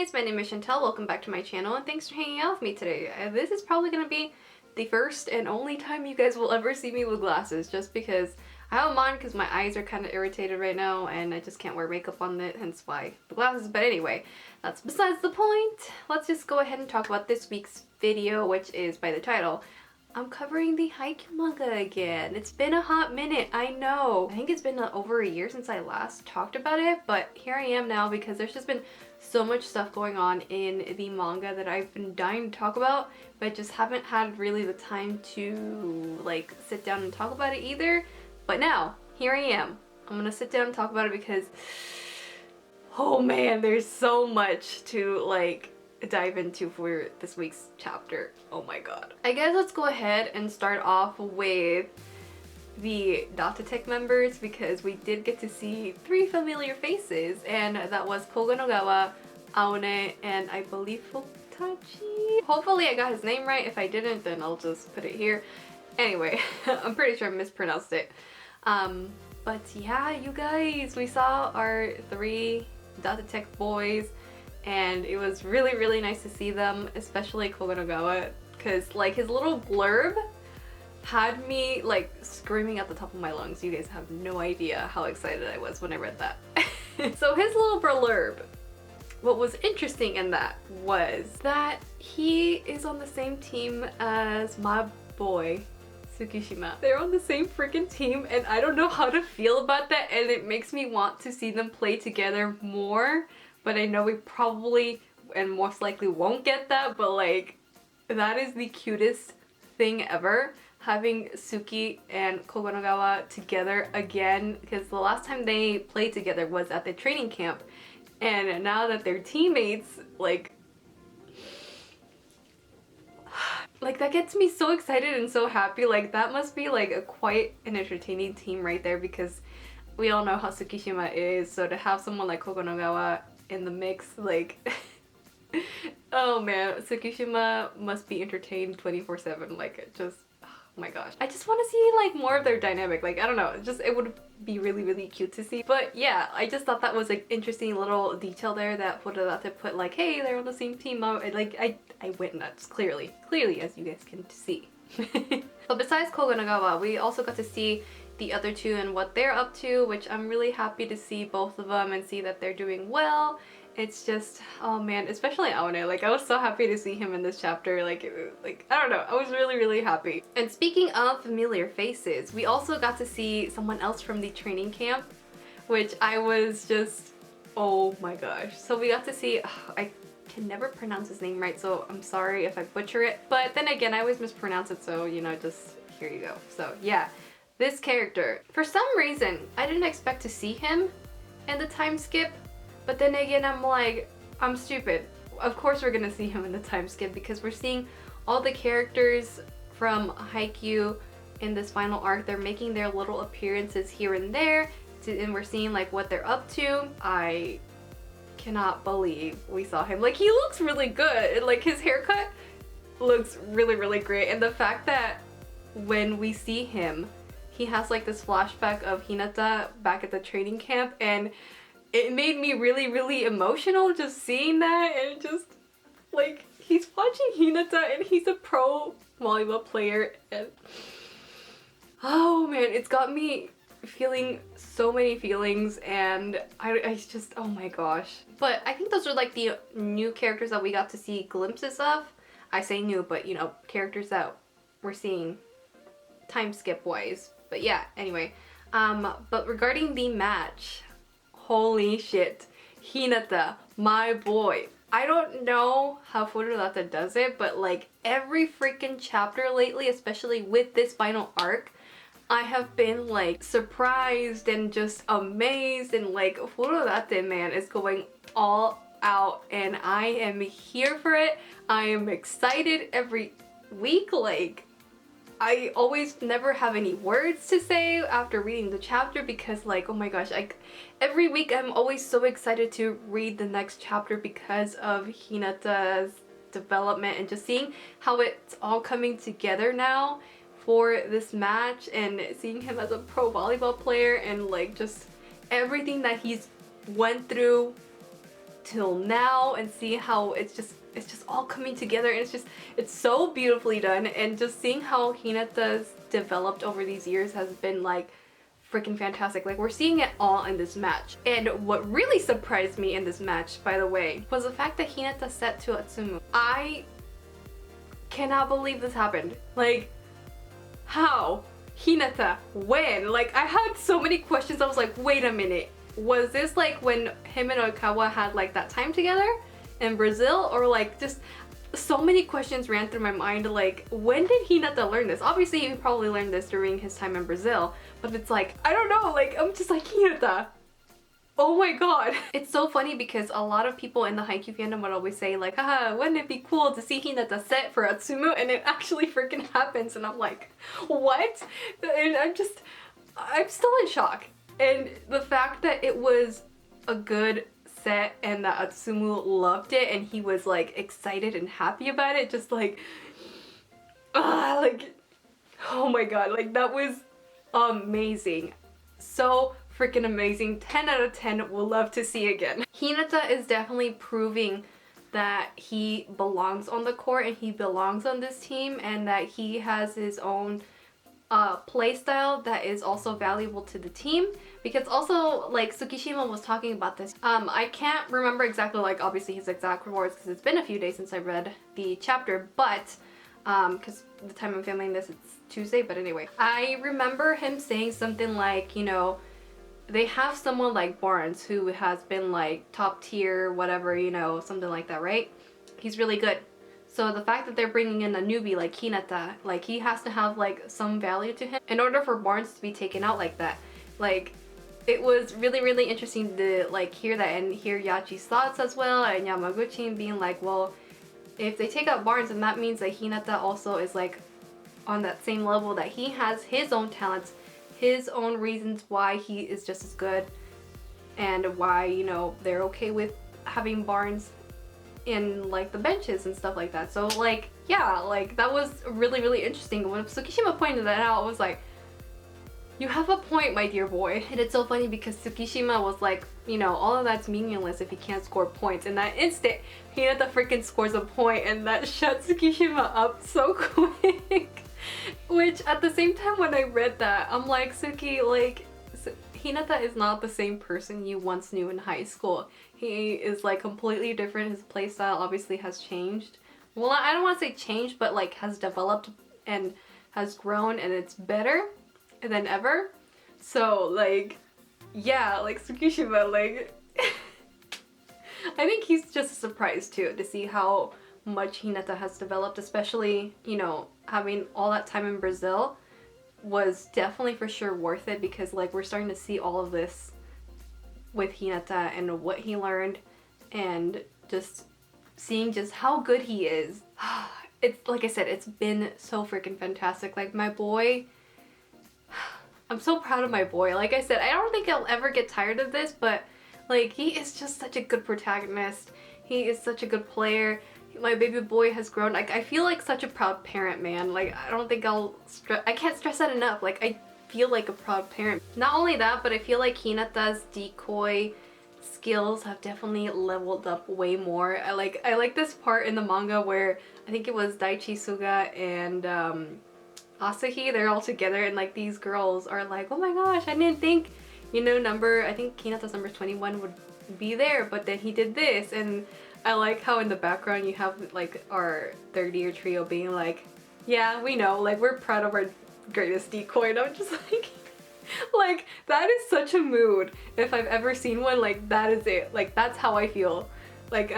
guys, my name is Chantel. Welcome back to my channel and thanks for hanging out with me today. This is probably going to be the first and only time you guys will ever see me with glasses, just because I have them on because my eyes are kind of irritated right now and I just can't wear makeup on it, hence why the glasses. But anyway, that's besides the point. Let's just go ahead and talk about this week's video, which is by the title. I'm covering the Haikyuu manga again. It's been a hot minute, I know. I think it's been over a year since I last talked about it, but here I am now because there's just been so much stuff going on in the manga that I've been dying to talk about, but just haven't had really the time to like sit down and talk about it either. But now, here I am. I'm gonna sit down and talk about it because, oh man, there's so much to like dive into for this week's chapter. Oh my god. I guess let's go ahead and start off with the Datatech members because we did get to see 3 familiar faces, and that was Kogonogawa, Aone, and I believe Futachi. Hopefully I got his name right. If I didn't, then I'll just put it here. Anyway, I'm pretty sure I mispronounced it. But yeah, you guys, we saw our 3 Datatech boys, and it was really nice to see them, especially Kogonogawa, because like his little blurb had me like screaming at the top of my lungs. You guys have no idea how excited I was when I read that. So his little blurb, what was interesting in that was that he is on the same team as my boy Tsukishima. They're on the same freaking team and I don't know how to feel about that, and it makes me want to see them play together more. But I know we probably and most likely won't get that, but like that is the cutest thing ever, having Suki and Kogonogawa together again, because the last time they played together was at the training camp, and now that they're teammates, like that gets me so excited and so happy. Like that must be like quite an entertaining team right there, because we all know how Tsukishima is, so to have someone like Kogonogawa in the mix, like oh man, Tsukishima must be entertained 24/7. like it just, oh my gosh, I just want to see like more of their dynamic. Like I don't know, it would be really cute to see. But yeah, I just thought that was like interesting little detail there that Furudate put, like, hey, they're on the same team. I went nuts, clearly as you guys can see. But besides Kogonogawa, we also got to see the other 2 and what they're up to, which I'm really happy to see both of them and see that they're doing well. It's just, oh man, especially Aone. Like I was so happy to see him in this chapter. Like I don't know, I was really happy. And speaking of familiar faces, we also got to see someone else from the training camp, which I was just, oh my gosh. So we got to see, I can never pronounce his name right, so I'm sorry if I butcher it, but then again I always mispronounce it, so you know, just here you go. So yeah, this character, for some reason I didn't expect to see him in the time skip, but then again I'm like, I'm stupid. Of course we're gonna see him in the time skip because we're seeing all the characters from Haikyuu in this final arc. They're making their little appearances here and there, and we're seeing like what they're up to. I cannot believe we saw him. Like he looks really good. Like his haircut looks really great, and the fact that when we see him, he has like this flashback of Hinata back at the training camp, and it made me really emotional just seeing that. And just like, he's watching Hinata and he's a pro volleyball player, and oh man, it's got me feeling so many feelings, and I just, oh my gosh. But I think those are like the new characters that we got to see glimpses of. I say new, but you know, characters that we're seeing time skip wise. But yeah, anyway, but regarding the match, holy shit, Hinata, my boy. I don't know how Furudate does it, but like every freaking chapter lately, especially with this final arc, I have been like surprised and just amazed, and like Furudate, man, is going all out and I am here for it. I am excited every week. Like I always never have any words to say after reading the chapter because like, oh my gosh, every week I'm always so excited to read the next chapter because of Hinata's development and just seeing how it's all coming together now for this match, and seeing him as a pro volleyball player and like just everything that he's went through till now and see how it's just all coming together, and it's so beautifully done, and just seeing how Hinata's developed over these years has been like freaking fantastic. Like, we're seeing it all in this match. And what really surprised me in this match, by the way, was the fact that Hinata set to Atsumu. I cannot believe this happened. Like, how? Hinata, when? Like, I had so many questions. I was like, wait a minute, was this like when him and Oikawa had like that time together in Brazil? Or like, just so many questions ran through my mind. Like, when did Hinata learn this? Obviously he probably learned this during his time in Brazil, but it's like, I don't know, like, I'm just like, Hinata, oh my god. It's so funny because a lot of people in the Haikyuu fandom would always say like, haha, wouldn't it be cool to see Hinata set for Atsumu? And it actually freaking happens, and I'm like, what? And I'm still in shock. And the fact that it was a good set and that Atsumu loved it and he was like excited and happy about it, just like, like, oh my god, like, that was amazing. So freaking amazing. 10 out of 10, will love to see again. Hinata is definitely proving that he belongs on the court and he belongs on this team, and that he has his own play style that is also valuable to the team. Because also, like, Tsukishima was talking about this. I can't remember exactly, like, obviously his exact words because it's been a few days since I read the chapter, but because the time I'm filming this, it's Tuesday, but anyway, I remember him saying something like, you know, they have someone like Barnes who has been like top tier, whatever, you know, something like that, right? He's really good. So the fact that they're bringing in a newbie like Hinata, like, he has to have like some value to him in order for Barnes to be taken out like that. Like, it was really, really interesting to like hear that and hear Yachi's thoughts as well, and Yamaguchi being like, well, if they take out Barnes, then that means that Hinata also is like on that same level, that he has his own talents, his own reasons why he is just as good, and why, you know, they're okay with having Barnes in like the benches and stuff like that. So like, yeah, like, that was really, really interesting. When Tsukishima pointed that out, I was like, you have a point, my dear boy. And it's so funny because Tsukishima was like, you know, all of that's meaningless if he can't score points. In that instant, Hinata freaking scores a point, and that shut Tsukishima up so quick. Which, at the same time, when I read that, I'm like, Tsuki, like, Hinata is not the same person you once knew in high school. He is like completely different. His playstyle obviously has changed. Well, I don't want to say changed, but like has developed and has grown, and it's better than ever. So like, yeah, like, Tsukishima, like, I think he's just a surprise too, to see how much Hinata has developed, especially, you know, having all that time in Brazil was definitely for sure worth it, because like, we're starting to see all of this with Hinata and what he learned, and just seeing just how good he is. It's like I said, it's been so freaking fantastic. Like, my boy, I'm so proud of my boy. Like I said, I don't think I'll ever get tired of this, but like, he is just such a good protagonist. He is such a good player. My baby boy has grown. Like, I feel like such a proud parent, man. Like, I don't think I can't stress that enough. Like, I feel like a proud parent. Not only that, but I feel like Hinata's decoy skills have definitely leveled up way more. I like this part in the manga where I think it was Daichi Suga and Asahi, they're all together, and like, these girls are like, oh my gosh, I didn't think, you know, I think Hinata's number 21 would be there, but then he did this. And I like how in the background you have like our third year trio being like, yeah, we know, like, we're proud of our greatest decoy. And I'm just like, that is such a mood. If I've ever seen one, like, that is it. Like, that's how I feel. Like,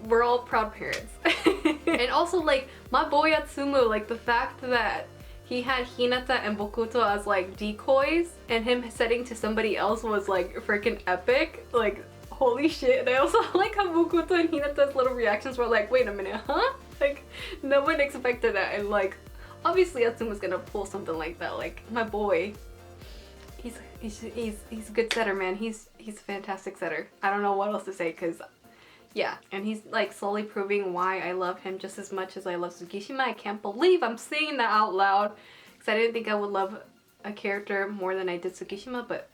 we're all proud parents. And also, like, my boy Atsumu, like, the fact that he had Hinata and Bokuto as like decoys, and him setting to somebody else was like freaking epic. Like, holy shit. And I also like how Bokuto and Hinata's little reactions were like, wait a minute, huh? Like, no one expected that. And like, obviously Atsuma's gonna pull something like that. Like, my boy, he's a good setter, man. He's a fantastic setter. I don't know what else to say, because yeah, and he's like slowly proving why I love him just as much as I love Tsukishima. I can't believe I'm saying that out loud, because I didn't think I would love a character more than I did Tsukishima, but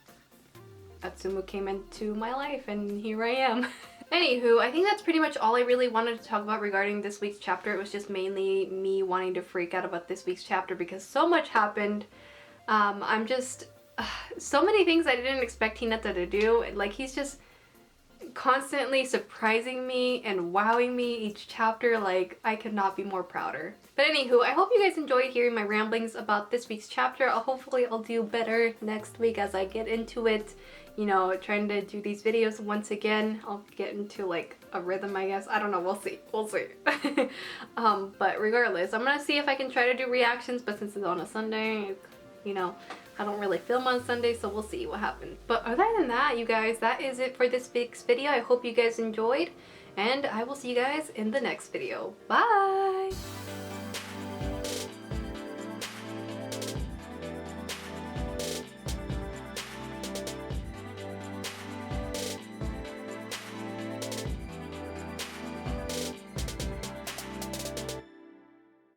Atsumu came into my life and here I am. Anywho, I think that's pretty much all I really wanted to talk about regarding this week's chapter. It was just mainly me wanting to freak out about this week's chapter because so much happened. I'm just... so many things I didn't expect Hinata to do. Like, he's just constantly surprising me and wowing me each chapter. Like, I could not be more prouder. But anywho, I hope you guys enjoyed hearing my ramblings about this week's chapter. Hopefully I'll do better next week as I get into it. You know, trying to do these videos once again. I'll get into like a rhythm, I guess. I don't know, we'll see. We'll see. But regardless, I'm gonna see if I can try to do reactions, but since it's on a Sunday, you know, I don't really film on Sunday, so we'll see what happens. But other than that, you guys, that is it for this week's video. I hope you guys enjoyed, and I will see you guys in the next video. Bye!